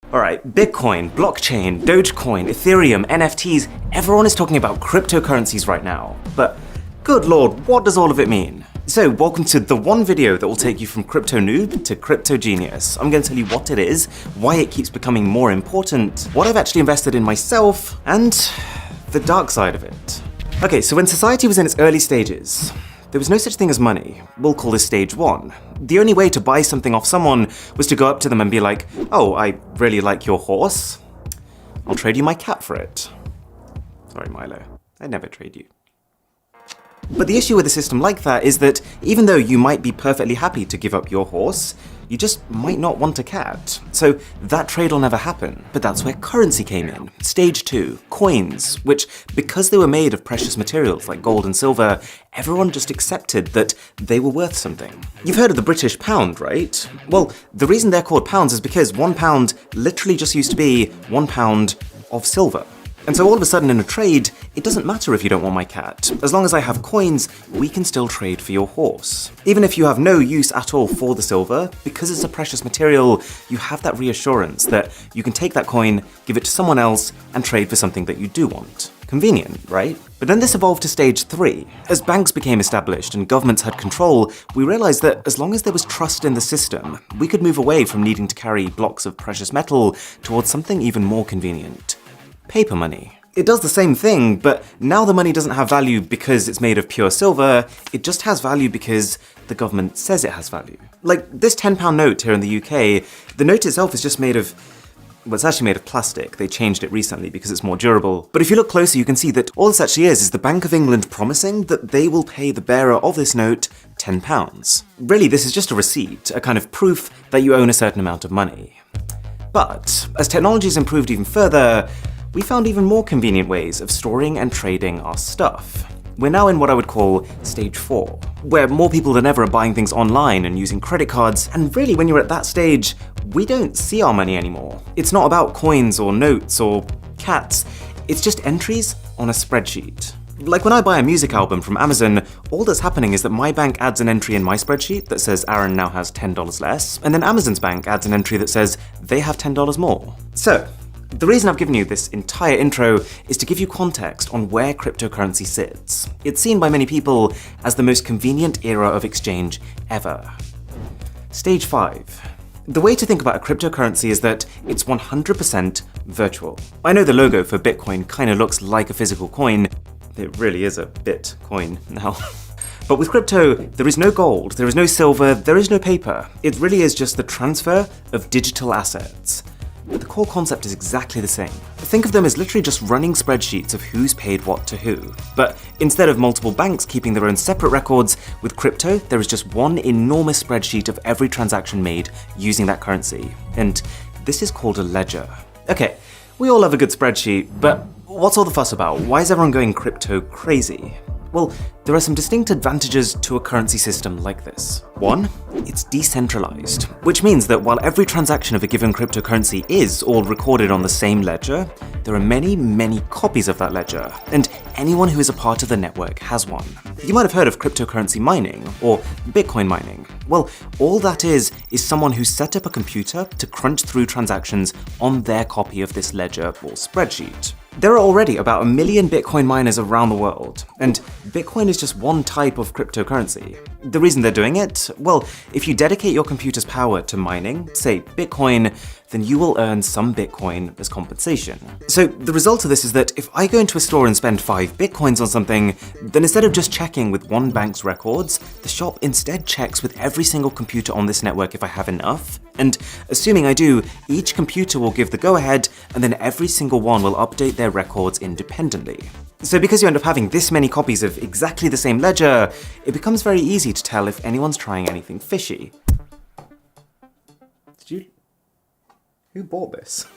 Alright, Bitcoin, blockchain, Dogecoin, Ethereum, NFTs, everyone is talking about cryptocurrencies right now. But good lord, what does all of it mean? So, welcome to the one video that will take you from crypto noob to crypto genius. I'm going to tell you what it is, why it keeps becoming more important, what I've actually invested in myself, and the dark side of it. Okay, so when society was in its early stages, there was no such thing as money. We'll call this stage one. The only way to buy something off someone was to go up to them and be like, oh, I really like your horse. I'll trade you my cat for it. Sorry, Milo. I'd never trade you. But the issue with a system like that is that even though you might be perfectly happy to give up your horse, you just might not want a cat. So that trade will never happen. But that's where currency came in. Stage 2, coins, which, because they were made of precious materials like gold and silver, everyone just accepted that they were worth something. You've heard of the British pound, right? Well, the reason they're called pounds is because £1 literally just used to be £1 of silver. And so all of a sudden in a trade, it doesn't matter if you don't want my cat. As long as I have coins, we can still trade for your horse. Even if you have no use at all for the silver, because it's a precious material, you have that reassurance that you can take that coin, give it to someone else, and trade for something that you do want. Convenient, right? But then this evolved to stage 3. As banks became established and governments had control, we realized that as long as there was trust in the system, we could move away from needing to carry blocks of precious metal towards something even more convenient. Paper money. It does the same thing, but now the money doesn't have value because it's made of pure silver, it just has value because the government says it has value. Like this £10 note here in the UK, the note itself is just made of, well, it's actually made of plastic. They changed it recently because it's more durable. But if you look closer, you can see that all this actually is the Bank of England promising that they will pay the bearer of this note £10. Really, this is just a receipt, a kind of proof that you own a certain amount of money. But as technology has improved even further, we found even more convenient ways of storing and trading our stuff. We're now in what I would call stage 4, where more people than ever are buying things online and using credit cards, and really when you're at that stage, we don't see our money anymore. It's not about coins or notes or cats, it's just entries on a spreadsheet. Like when I buy a music album from Amazon, all that's happening is that my bank adds an entry in my spreadsheet that says Aaron now has $10 less, and then Amazon's bank adds an entry that says they have $10 more. So, the reason I've given you this entire intro is to give you context on where cryptocurrency sits. It's seen by many people as the most convenient era of exchange ever. Stage 5. The way to think about a cryptocurrency is that it's 100% virtual. I know the logo for Bitcoin kind of looks like a physical coin. It really is a Bitcoin now. But with crypto, there is no gold, there is no silver, there is no paper. It really is just the transfer of digital assets. But the core concept is exactly the same. Think of them as literally just running spreadsheets of who's paid what to who. But instead of multiple banks keeping their own separate records, with crypto, there is just one enormous spreadsheet of every transaction made using that currency. And this is called a ledger. Okay, we all love a good spreadsheet, but what's all the fuss about? Why is everyone going crypto crazy? Well, there are some distinct advantages to a currency system like this. One, it's decentralized, which means that while every transaction of a given cryptocurrency is all recorded on the same ledger, there are many, many copies of that ledger, and anyone who is a part of the network has one. You might have heard of cryptocurrency mining, or Bitcoin mining. Well, all that is someone who set up a computer to crunch through transactions on their copy of this ledger or spreadsheet. There are already about 1 million Bitcoin miners around the world, and Bitcoin is just one type of cryptocurrency. The reason they're doing it? Well, if you dedicate your computer's power to mining, say Bitcoin, then you will earn some Bitcoin as compensation. So the result of this is that if I go into a store and spend 5 Bitcoins on something, then instead of just checking with one bank's records, the shop instead checks with every single computer on this network if I have enough. And assuming I do, each computer will give the go-ahead, and then every single one will update their records independently. So because you end up having this many copies of exactly the same ledger, it becomes very easy to tell if anyone's trying anything fishy. Who bought this?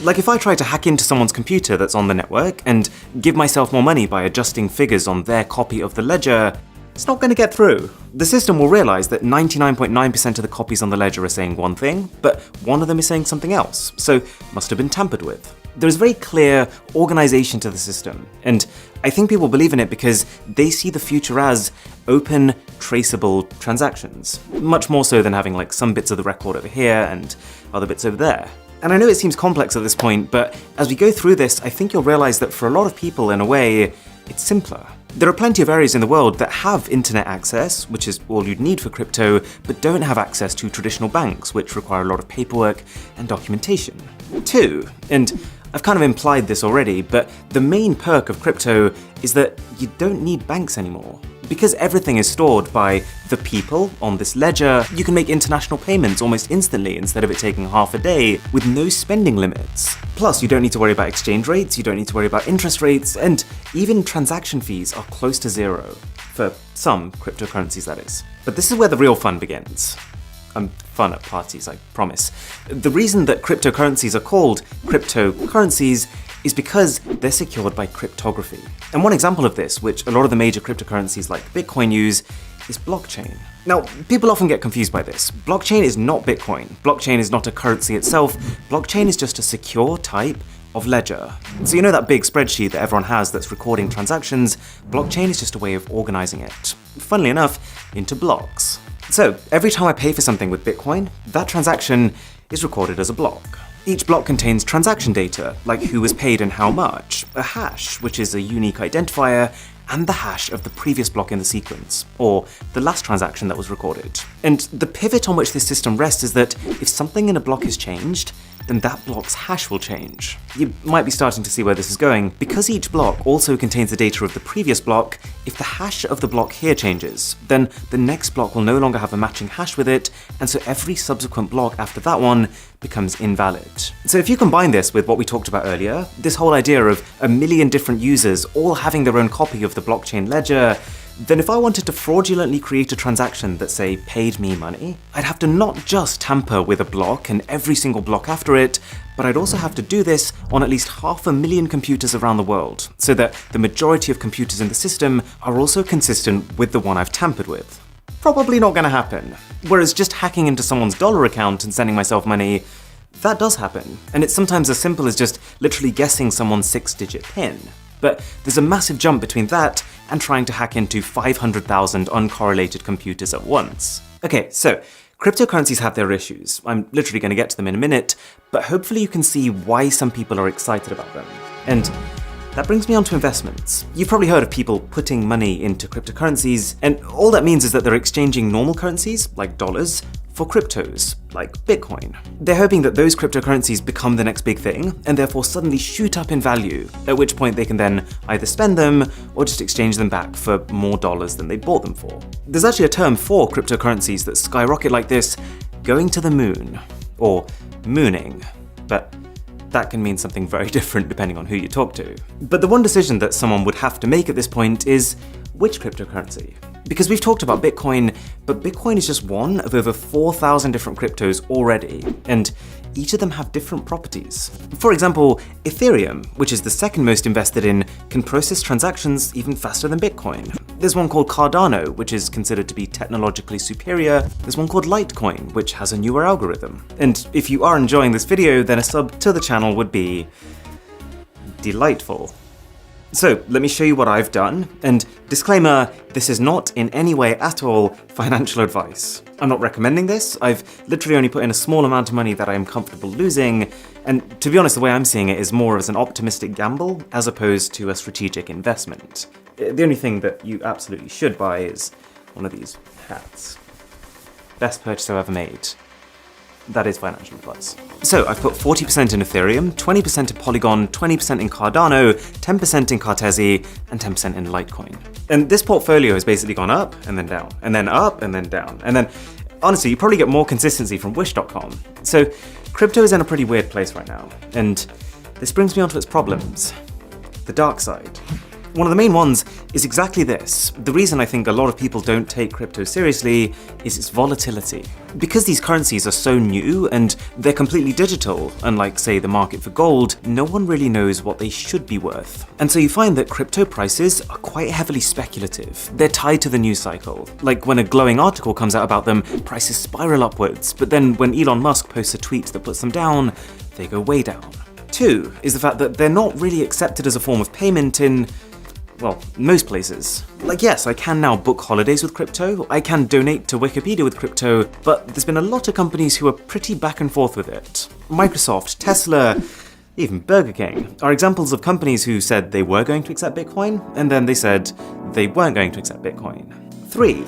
Like if I try to hack into someone's computer that's on the network and give myself more money by adjusting figures on their copy of the ledger, it's not going to get through. The system will realize that 99.9% of the copies on the ledger are saying one thing, but one of them is saying something else, so must have been tampered with. There's very clear organization to the system, and I think people believe in it because they see the future as open, traceable transactions, much more so than having like some bits of the record over here and other bits over there. And I know it seems complex at this point, but as we go through this, I think you'll realize that for a lot of people, in a way, it's simpler. There are plenty of areas in the world that have internet access, which is all you'd need for crypto, but don't have access to traditional banks, which require a lot of paperwork and documentation. 2, and I've kind of implied this already, but the main perk of crypto is that you don't need banks anymore. Because everything is stored by the people on this ledger, you can make international payments almost instantly instead of it taking half a day with no spending limits. Plus, you don't need to worry about exchange rates, you don't need to worry about interest rates, and even transaction fees are close to zero. For some cryptocurrencies, that is. But this is where the real fun begins. Fun at parties, I promise. The reason that cryptocurrencies are called cryptocurrencies is because they're secured by cryptography. And one example of this, which a lot of the major cryptocurrencies like Bitcoin use, is blockchain. Now, people often get confused by this. Blockchain is not Bitcoin. Blockchain is not a currency itself. Blockchain is just a secure type of ledger. So you know that big spreadsheet that everyone has that's recording transactions? Blockchain is just a way of organizing it, funnily enough, into blocks. So every time I pay for something with Bitcoin, that transaction is recorded as a block. Each block contains transaction data, like who was paid and how much, a hash, which is a unique identifier, and the hash of the previous block in the sequence, or the last transaction that was recorded. And the pivot on which this system rests is that if something in a block is changed, then that block's hash will change. You might be starting to see where this is going. Because each block also contains the data of the previous block, if the hash of the block here changes, then the next block will no longer have a matching hash with it, and so every subsequent block after that one becomes invalid. So if you combine this with what we talked about earlier, this whole idea of a million different users all having their own copy of the blockchain ledger, then if I wanted to fraudulently create a transaction that, say, paid me money, I'd have to not just tamper with a block and every single block after it, but I'd also have to do this on at least 500,000 computers around the world, so that the majority of computers in the system are also consistent with the one I've tampered with. Probably not gonna happen. Whereas just hacking into someone's dollar account and sending myself money, that does happen. And it's sometimes as simple as just literally guessing someone's 6-digit PIN. But there's a massive jump between that and trying to hack into 500,000 uncorrelated computers at once. Okay, so cryptocurrencies have their issues. I'm literally going to get to them in a minute, but hopefully you can see why some people are excited about them. And that brings me on to investments. You've probably heard of people putting money into cryptocurrencies, and all that means is that they're exchanging normal currencies, like dollars, for cryptos, like Bitcoin. They're hoping that those cryptocurrencies become the next big thing, and therefore suddenly shoot up in value, at which point they can then either spend them, or just exchange them back for more dollars than they bought them for. There's actually a term for cryptocurrencies that skyrocket like this, going to the moon, or mooning, but that can mean something very different depending on who you talk to. But the one decision that someone would have to make at this point is, which cryptocurrency? Because we've talked about Bitcoin, but Bitcoin is just one of over 4,000 different cryptos already, and each of them have different properties. For example, Ethereum, which is the second most invested in, can process transactions even faster than Bitcoin. There's one called Cardano, which is considered to be technologically superior. There's one called Litecoin, which has a newer algorithm. And if you are enjoying this video, then a sub to the channel would be delightful. So let me show you what I've done, and disclaimer, this is not in any way at all financial advice. I'm not recommending this, I've literally only put in a small amount of money that I am comfortable losing, and to be honest, the way I'm seeing it is more as an optimistic gamble as opposed to a strategic investment. The only thing that you absolutely should buy is one of these hats. Best purchase I've ever made. That is financial advice. So I've put 40% in Ethereum, 20% in Polygon, 20% in Cardano, 10% in Cartesi, and 10% in Litecoin. And this portfolio has basically gone up and then down, and then up and then down. And then, honestly, you probably get more consistency from Wish.com. So crypto is in a pretty weird place right now. And this brings me on to its problems. The dark side. One of the main ones is exactly this. The reason I think a lot of people don't take crypto seriously is its volatility. Because these currencies are so new and they're completely digital, unlike, say, the market for gold, no one really knows what they should be worth. And so you find that crypto prices are quite heavily speculative. They're tied to the news cycle. Like when a glowing article comes out about them, prices spiral upwards, but then when Elon Musk posts a tweet that puts them down, they go way down. 2 is the fact that they're not really accepted as a form of payment in, well, most places. Like, yes, I can now book holidays with crypto, I can donate to Wikipedia with crypto, but there's been a lot of companies who are pretty back and forth with it. Microsoft, Tesla, even Burger King are examples of companies who said they were going to accept Bitcoin, and then they said they weren't going to accept Bitcoin. 3.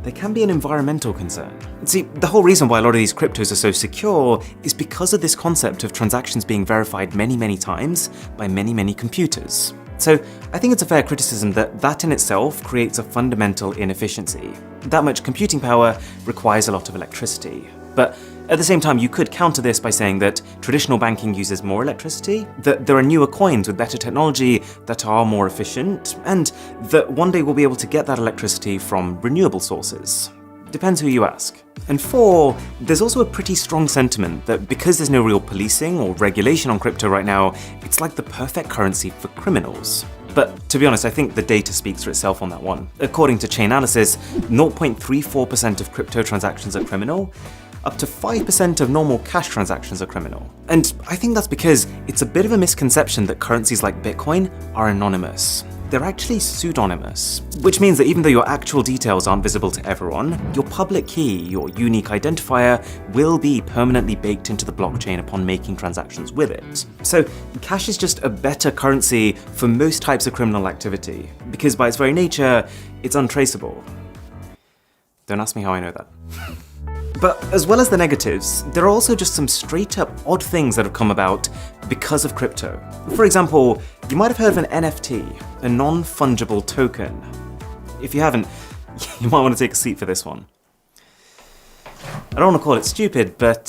There can be an environmental concern. See, the whole reason why a lot of these cryptos are so secure is because of this concept of transactions being verified many times by many computers. So I think it's a fair criticism that in itself creates a fundamental inefficiency. That much computing power requires a lot of electricity. But at the same time, you could counter this by saying that traditional banking uses more electricity, that there are newer coins with better technology that are more efficient, and that one day we'll be able to get that electricity from renewable sources. Depends who you ask. And 4, there's also a pretty strong sentiment that because there's no real policing or regulation on crypto right now, it's like the perfect currency for criminals. But to be honest, I think the data speaks for itself on that one. According to Chainalysis, 0.34% of crypto transactions are criminal, up to 5% of normal cash transactions are criminal. And I think that's because it's a bit of a misconception that currencies like Bitcoin are anonymous. They're actually pseudonymous, which means that even though your actual details aren't visible to everyone, your public key, your unique identifier, will be permanently baked into the blockchain upon making transactions with it. So cash is just a better currency for most types of criminal activity, because by its very nature, it's untraceable. Don't ask me how I know that. But as well as the negatives, there are also just some straight up odd things that have come about because of crypto. For example, you might have heard of an NFT, a non-fungible token. If you haven't, you might want to take a seat for this one. I don't want to call it stupid, but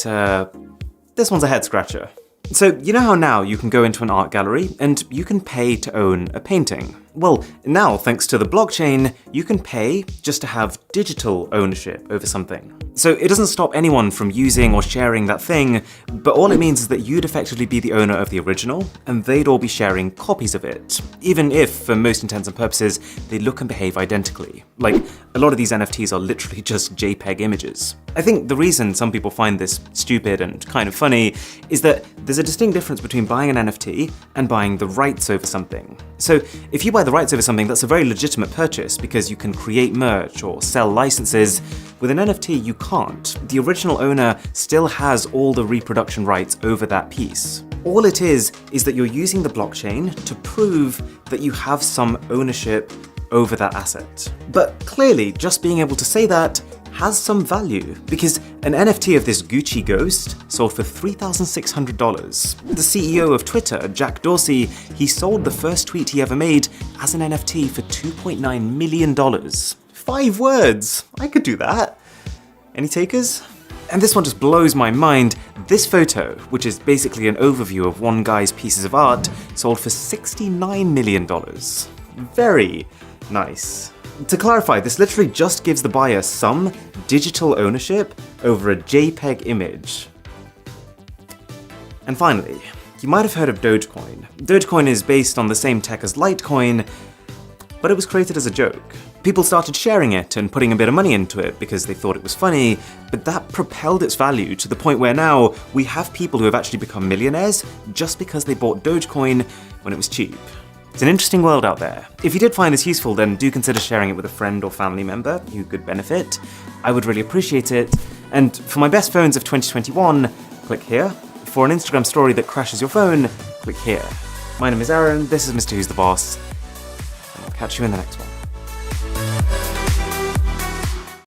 this one's a head scratcher. So you know how now you can go into an art gallery and you can pay to own a painting? Well, now thanks to the blockchain, you can pay just to have digital ownership over something. So it doesn't stop anyone from using or sharing that thing, but all it means is that you'd effectively be the owner of the original, and they'd all be sharing copies of it, even if, for most intents and purposes, they look and behave identically. Like, a lot of these NFTs are literally just JPEG images. I think the reason some people find this stupid and kind of funny is that there's a distinct difference between buying an NFT and buying the rights over something. So if you buy the rights over something, that's a very legitimate purchase because you can create merch or sell licenses. With an NFT, you can't. The original owner still has all the reproduction rights over that piece. All it is that you're using the blockchain to prove that you have some ownership over that asset. But clearly, just being able to say that has some value, because an NFT of this Gucci ghost sold for $3,600. The CEO of Twitter, Jack Dorsey, he sold the first tweet he ever made as an NFT for $2.9 million. 5 words! I could do that. Any takers? And this one just blows my mind. This photo, which is basically an overview of one guy's pieces of art, sold for $69 million. Very nice. To clarify, this literally just gives the buyer some digital ownership over a JPEG image. And finally, you might have heard of Dogecoin. Dogecoin is based on the same tech as Litecoin, but it was created as a joke. People started sharing it and putting a bit of money into it because they thought it was funny, but that propelled its value to the point where now we have people who have actually become millionaires just because they bought Dogecoin when it was cheap. It's an interesting world out there. If you did find this useful, then do consider sharing it with a friend or family member who could benefit. I would really appreciate it. And for my best phones of 2021, click here. For an Instagram story that crashes your phone, click here. My name is Aaron, this is Mr. Who's the Boss, and I'll catch you in the next one.